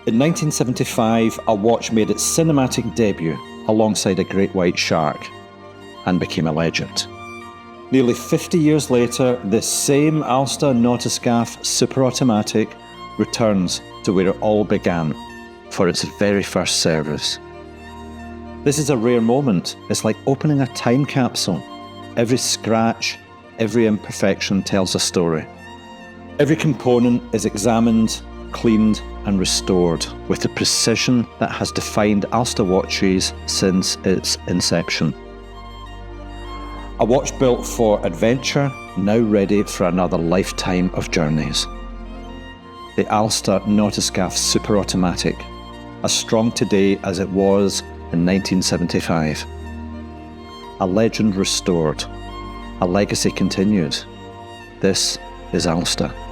In 1975, a watch made its cinematic debut alongside a great white shark and became a legend. Nearly 50 years later, this same Alsta Nautoscaph Superautomatic returns to where it all began for its very first service. This is a rare moment. It's like opening a time capsule. Every scratch, every imperfection tells a story. Every component is examined, cleaned and restored with the precision that has defined Alsta watches since its inception. A watch built for adventure, now ready for another lifetime of journeys. The Alsta Nautoscaph Superautomatic, as strong today as it was in 1975. A legend restored, a legacy continued. This is Alsta.